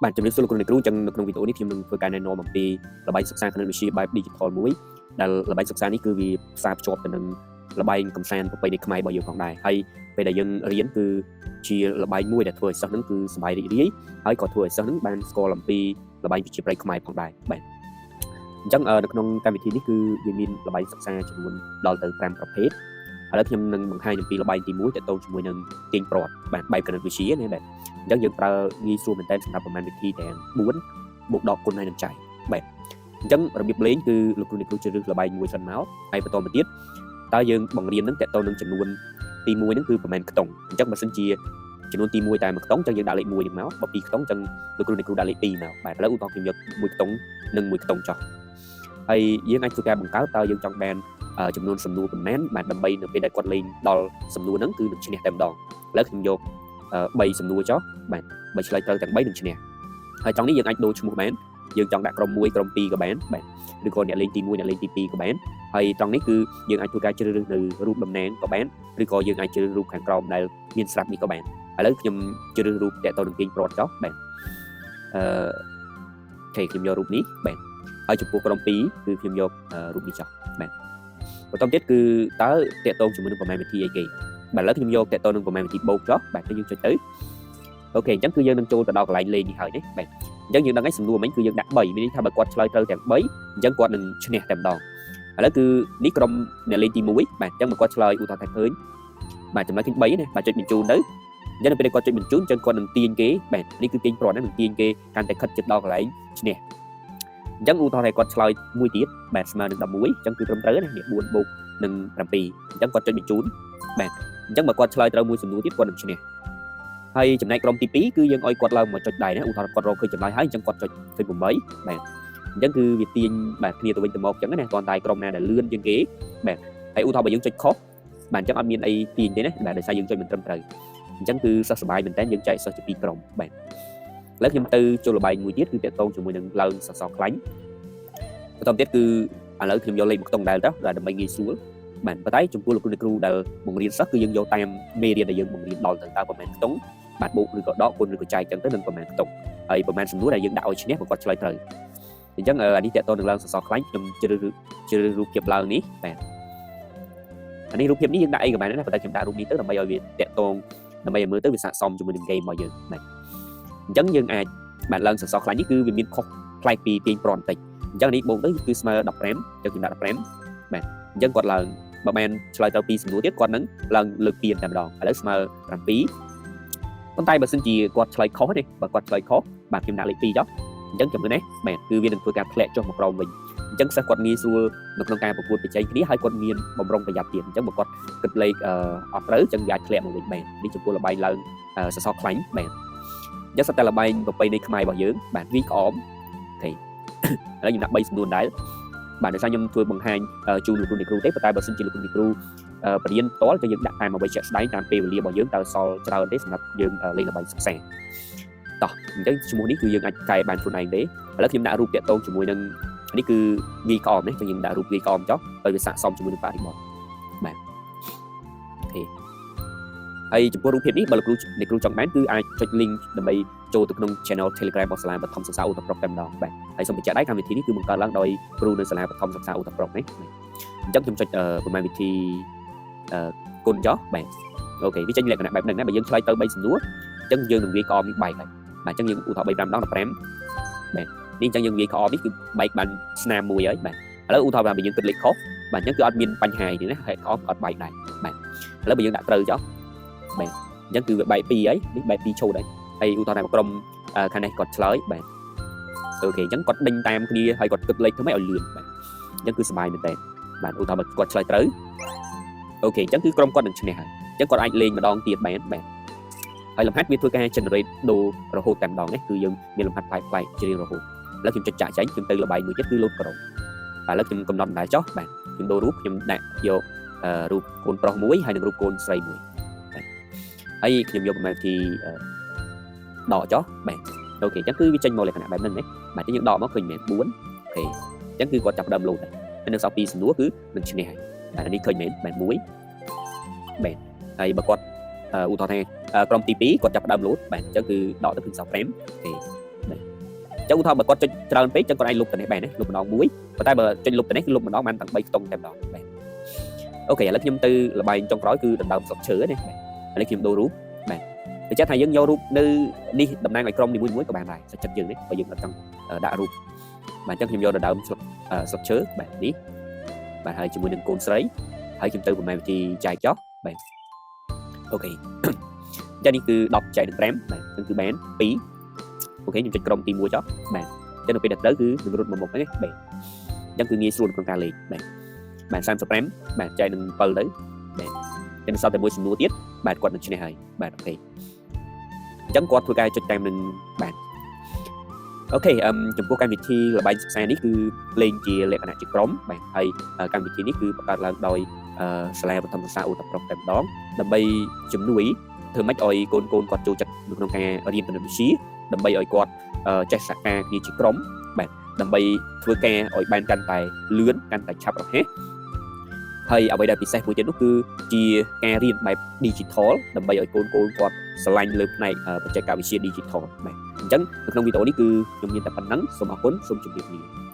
bạnជំរាបសួរលោកគ្រូអ្នកគ្រូចឹងនៅក្នុងវីដេអូនេះខ្ញុំនឹងធ្វើការណែនាំអំពីល្បែងសិក្សាគណិតវិទ្យាបែប digital មួយដែលល្បែងសិក្សានេះគឺវាផ្សារភ្ជាប់ទៅនឹងល្បែងកំសាន្តប្រពៃណីខ្មែររបស់យើងផងដែរហើយពេលដែលយើងរៀនគឺជាល្បែងមួយដែលធ្វើឲ្យសិស្សនឹងគឺសប្បាយរីករាយហើយក៏ធ្វើឲ្យសិស្សនឹងបានស្គាល់អំពីល្បែងប្រជាប្រិយខ្មែរផងដែរបាទអញ្ចឹងនៅក្នុងកម្មវិធីនេះគឺវាមានល្បែងសិក្សាចំនួនដល់ទៅ5ប្រភេទឥឡូវខ្ញុំនឹងបង្ហាញអំពីល្បែងទី1ទាក់ទងជាមួយនឹងទាញព្រ័ត្របាទបែបគណិតវិទ្យាណាបាទអញ្ចឹងយើងប្រើងាយស្រួលមែនតើសម្រាប់ប្រមាណវិធីទាំង4បូកដកគុណហើយនឹងចែកបាទអញ្ចឹងរបៀបលេងគឺលោកគ្រូអ្នកគ្រូជ្រើសរើសល្បែងមួយសិនមកហើយបន្តមកទៀតតើយើងបង្រៀននឹងទាក់ទងនឹងចំនួនទី1ហ្នឹងគឺប្រមាណខ្ទង់អញ្ចឹងបើសិនជាចំនួនទី1តែមួយខ្ទង់អញ្ចឹងយើងដាក់លេខ1នេះមកបើ2ខ្ទង់អញ្ចឹងលោកគ្រូអ្នកគ្រូដាក់លេខ2មកបាទឥឡូវឧទាហរណ៍ខ្ញុំយក1ខ្ទង់និង1ខ្ទង់ចុះហើយយើងអាចធ្វើការបង្កើតតើយើងចង់បានចំនួនសំណួរប៉ុន្មានបាទដើម្បីនៅពេលដែលគាត់លេងដល់សំណួរហ្នឹងគឺនឹងឈ្នះតែម្ដងឥឡូវខ្ញុំយក3សំណួរចុះបាទបើឆ្លើយត្រូវទាំង3នឹងឈ្នះហើយត្រង់នេះយើងអាចដូរឈ្មោះបានយើងចង់ដាក់ក្រុម1ក្រុម2ក៏បានបាទឬក៏អ្នកលេងទី1អ្នកលេងទី2ក៏បានហើយត្រង់នេះគឺយើងអាចធ្វើការជ្រើសរើសនៅរូបតំណាងក៏បានឬក៏យើងអាចជ្រើសរើសរូបខាងក្រោមដែលមានស្រាប់នេះក៏បានឥឡូវខ្ញុំជ្រើសរើសរូបតាក់ទងនឹងទាញព្រ័ត្រចុះបាទអូខេខ្ញុំយករូបនេះបាទហើយចំពោះក្រុម2គឺខ្ញុំយករូបនេះចុះបាទបន្តទៀតគឺតើតាក់ទងជាមួយនឹងប្រមាណវិធីអីគេបាទឥឡូវខ្ញុំយកតាក់ទងនឹងប្រមាណវិធីបូកចុះបាទយើងចុចទៅអូខេអញ្ចឹងគឺយើងនឹងចូលទៅដល់កន្លែងលេងនេះហើយណាបាទអញ្ចឹងយើងដឹងហើយសំណួរមិញគឺយើងដាក់3មានន័យថាបើគាត់ឆ្លើយត្រូវទាំង3អញ្ចឹងគាត់នឹងឈ្នះតែម្ដងឥឡូវគឺនេះក្រុមអ្នកលេងទី1បាទអញ្ចឹងបើគាត់ឆ្លើយឧទាហរណ៍ថាឃើញបាទចំណុចទី3ណាបាទចុចបញ្ជូនទៅអញ្ចឹងនៅពេលគាត់ចុចបញ្ជូនអញ្ចឹងគាត់នឹងទាញគេបាទនេះគឺទាញព្រ័ត្រណានឹងទាញគេកាន់តែខិតជិតដល់កន្លែងឈ្នះអញ្ចឹងឧទាហរណ៍ថាគាត់ឆ្លើយមួយទៀតបាទស្មើនឹង11អញ្ចឹងគឺត្រឹមត្រូវណានេះ4បូកនឹង7អញ្ចឹងគាត់ចុចបញ្ជូនបាទអញ្ចឹងបើគាត់ឆ្លើយត្រូវមួយសំណួរទៀតគាត់នឹងឈ្នះហើយចំណែកក្រុមទី2គឺយើងឲ្យគាត់ឡើងមកចុចដៃណាឧទាហរណ៍គាត់រកឃើញចម្លើយហើយអញ្ចឹងគាត់ចុច8បាទអញ្ចឹងគឺវាទាញបាទគ្នាទៅវិញទៅមកអញ្ចឹងណាគ្រាន់តែក្រុមណាដែលលឿនជាងគេបាទហើយឧទាហរណ៍បើយើងចុចខុសបាទអញ្ចឹងអត់មានអីទាញទេណាបាទដោយសារយើងចុចមិនត្រឹមត្រូវអញ្ចឹងគឺសិស្សសប្បាយមែនតើយើងចែកសិស្សជា2ក្រុមបាទឥឡូវខ្ញុំទៅចូលល្បែងមួយទៀតគឺតាក់ទងជាមួយនឹងឡើងសសរខ្លាញ់បន្តទៀតគឺឥឡូវខ្ញុំយកលេខ1ខ្ទង់ដែលទៅដើម្បីងាយស្រួលបាទប៉ុន្តែចំពោះលោកគ្រូដែលបង្រៀនសិស្សគឺយើងយកតាមមេរៀនដែលយើងបង្រៀនដល់ទៅតើប្រហែលខ្ទង់បាទបូកឬក៏ដកគុណឬក៏ចែកចឹងទៅនឹងប្រហែលខ្ទង់ហើយប្រហែលសំណួរដែលយើងដាក់ឲ្យឈ្នះបើគាត់ឆ្លើយត្រូវអញ្ចឹងអានេះតាក់ទងនឹងឡើងសសរខ្លាញ់ខ្ញុំជ្រើសរើសរូបភាពឡើងនេះបាទអានេះរូបភាពនេះយើងដាក់អីក៏បានដែរប៉ុន្តែខ្ញុំដាក់រូបនេះទៅដើម្បីឲ្យវាតាក់ទងដើម្បីឲ្យមើលទៅវាស័ក្តិសមជាមួយនឹងហ្គេមរបស់យើងបាទអញ្ចឹងយើងអាចបាទឡើងសសរខ្លាញ់នេះគឺវាមានខុសប្លែកពីទាញព្រ័ត្របន្តិចអញ្ចឹងនេះបូកទៅគឺស្មើ15អញ្ចឹងខ្ញុំដាក់15បាទអញ្ចឹងគាត់ឡើងបើបានឆ្លើយត្រូវ2សំណួរទៀតគាត់នឹងឡើងលើកទៀនតែម្ដងឥឡូវស្មើ7ប៉ុន្តែបើសិនជាគាត់ឆ្លើយខុសទេបើគាត់ឆ្លើយខុសបាទខ្ញុំដាក់លេខ2ចុះអញ្ចឹងចំណុចនេះបាទគឺវានឹងធ្វើការធ្លាក់ចុះមកក្រោមវិញអញ្ចឹងសិស្សគាត់ងាយស្រួលនៅក្នុងការប្រកួតប្រជែងគ្នាហើយគាត់មានបំរុងប្រយ័ត្នទៀតអញ្ចឹងបើគាត់គិតលេខអត់ត្រូវអញ្ចឹងវាអាចធ្លាក់មកវិញបាទនេះចំពោះល្បែងឡើងសសរខ្លាញ់បាទអញ្ចឹងសិតតែល្បែងប្រពៃណីខ្មែររបស់យើងបាទវាក្អមអូខេឥឡូវខ្ញុំដាក់3សំណួរដែរបាទដោយសារខ្ញុំធ្វើបង្ហាញជូនលោកគ្រូអ្នកគ្រូទេប៉ុន្តែបើសិនជាលោកគ្រូអ្នកគ្រូបរៀនផ្ទាល់ក៏យើងដាក់តាមអ្វីជាក់ស្ដែងតាមពេលវេលារបស់យើងតើសល់ច្រើនទេសម្រាប់យើងលេងល្បែងសិក្សាតោះអញ្ចឹងឈ្មោះនេះគឺយើងអាចកែបានខ្លួនឯងទេឥឡូវខ្ញុំដាក់រូបតាក់ទងជាមួយនឹងនេះគឺវាក្អមនេះចឹងយើងដាក់រូបវាក្អមចុះឲ្យវាស័ក្តិសមជាមួយនឹងបរិបទបាទអូខេហើយចំពោះរូបភាពនេះបើលោកគ្រូអ្នកគ្រូចង់បានគឺអាចចុច link ដើម្បីចូលទៅក្នុង channel Telegram របស់សាលាបឋមសិក្សាឧត្តរប្រកតែម្ដងបាទហើយសូមបញ្ជាក់ដែរកម្មវិធីនេះគឺបង្កើតឡើងដោយគ្រូនៅសាលាបឋមសិក្សាឧត្តរប្រកនេះអញ្ចឹងខ្ញុំចុចប្រមាណវិធីគុណចុះបាទអូខេវាចេញលក្ខណៈបែបហ្នឹងណាបើយើងឆ្លើយទៅ3សំណួរអញ្ចឹងយើងនឹងវាយក្អមនេះបែកហើយបាទអញ្ចឹងយើងឧទាហរណ៍3 5ដង15បាទនេះអញ្ចឹងយើងវាយក្អមនេះគឺបែកបានស្នាមមួយហើយបាទឥឡូវឧទាហរណ៍បើយើងគិតលេខខុសបាទអញ្ចឹងគឺអត់មានបញ្ហាទេណាហើយក្អមអត់បែកដែរបាទឥឡូវបើយើងដាក់ត្រូវចុះបាទអញ្ចឹងគឺវាបែក2ហើយនេះបែក2ឈូតហើយឧទាហរណ៍ថាក្រុមខាងនេះគាត់ឆ្លើយបាទអូខេអញ្ចឹងគាត់ដេញតាមគ្នាហើយគាត់គិតលេខធ្វើម៉េចឲ្យលឿនបាទអញ្ចឹងគឺសុបាយមែនតើបាទឧទាហរណ៍គាត់ឆ្លើយត្រូវអូខេអញ្ចឹងគឺក្រុមគាត់នឹងឈ្នះហើយអញ្ចឹងគាត់អាចលេងម្ដងទៀតបានបាទហើយលំហាត់វាធ្វើការ generate ដូររហូតតែម្ដងនេះគឺយើងមានលំហាត់ប្លែកជារៀងរហូតឥឡូវខ្ញុំចុចចាក់ចេញខ្ញុំទៅល្បែងមួយទៀតគឺលោតក្រុមបាទឥឡូវខ្ញុំកំណត់ដែរចុះបាទខ្ញុំដូររូបខ្ញុំដាក់យករូបកូនប្រុសមួយហើយនិងរូបកូនស្រីមួយហើយខ្ញុំយកប្រមាណទីដកចុះបាទអូខេអញ្ចឹងគឺវាចេញមកលក្ខណៈបែបហ្នឹងណាបាទយើងដកមកឃើញមែន4អូខេអញ្ចឹងគឺគាត់ចាប់ដើមលោតហើយនៅសល់2សំណួរគឺនឹងឈ្នះហើយបាទនេះឃើញមែនបាទ1បាទហើយបើគាត់ឧទាហរណ៍ថាក្រុមទី2គាត់ចាប់ដើមលោតបាទអញ្ចឹងគឺដកទៅគឺសល់5អូខេបាទ ចឹងឧទាហរណ៍បើគាត់ចុចច្រើនពេកចឹងគាត់អាចលុបទៅនេះបានណាលុបម្ដងមួយប៉ុន្តែបើចុចលុបទៅនេះគឺលុបម្ដងបានទាំង3ខ្ទង់តែម្ដងបាទអូខេឥឡូវខ្ញុំទៅលបាយចុងក្រោយគឺដណ្ដើមស្លឹកឈើណាបាទឥឡូវខ្ញុំដូររូបបាទតែចិត្តថាយើងយករូបនៅនេះតំណាងឲ្យក្រុមនីមួយៗក៏បានដែរសាច់ចិត្តយើងនេះបើយើងអត់ចង់ដាក់រូបបាទអញ្ចឹងខ្ញុំយកដណ្ដើមស្លឹកឈើបាទនេះបាទហើយជាមួយនឹងកូនស្រីហើយខ្ញុំទៅប្រមាណវិធីចែកចុះបាទអូខេចានេះគឺ10ចែកនឹង5បាទហ្នឹងគឺបាន2អូខេខ្ញុំចុចក្រុមទី1ចុះបាទអញ្ចឹងនៅពេលដែលត្រូវគឺនឹងរត់មកមុខហ្នឹងបាទអញ្ចឹងគឺងាយស្រួលក្នុងការលេខបាទ35បាទចែកនឹង7ទៅបាទអញ្ចឹងសល់តែមួយសំណួរទៀតបាទគាត់នឹងឈ្នះហើយបាទអូខេអញ្ចឹងគាត់ធ្វើការចុចតាមនឹងបាទអូខេចំពោះកម្មវិធីល្បែងសិក្សានេះគឺលេងជាលក្ខណៈជាក្រុមបាទហើយកម្មវិធីនេះគឺបង្កើតឡើងដោយសាលាបឋមសិក្សាឧត្តរប្រុសតែម្ដងដើម្បីជំនួយធ្វើម៉េចឲ្យកូនគាត់ចូលចិត្តនៅក្នុងការរៀនគណិតវិទ្យាដើម្បីឲ្យគាត់ចេះសហការគ្នាជាក្រុមបាទដើម្បីធ្វើការឲ្យបានកាន់តែលឿនកាន់តែឆាប់រហ័សហើយអ្វីដែលពិសេសមួយទៀតនោះគឺជាការរៀនបែប digital ដើម្បីឲ្យកូនគាត់ស្រឡាញ់លើផ្នែកបច្ចេកវិទ្យា digital បាទអញ្ចឹងនៅក្នុងវីដេអូនេះគឺខ្ញុំមានតែប៉ុណ្្នឹងសូមអរគុណសូមជម្រាបលា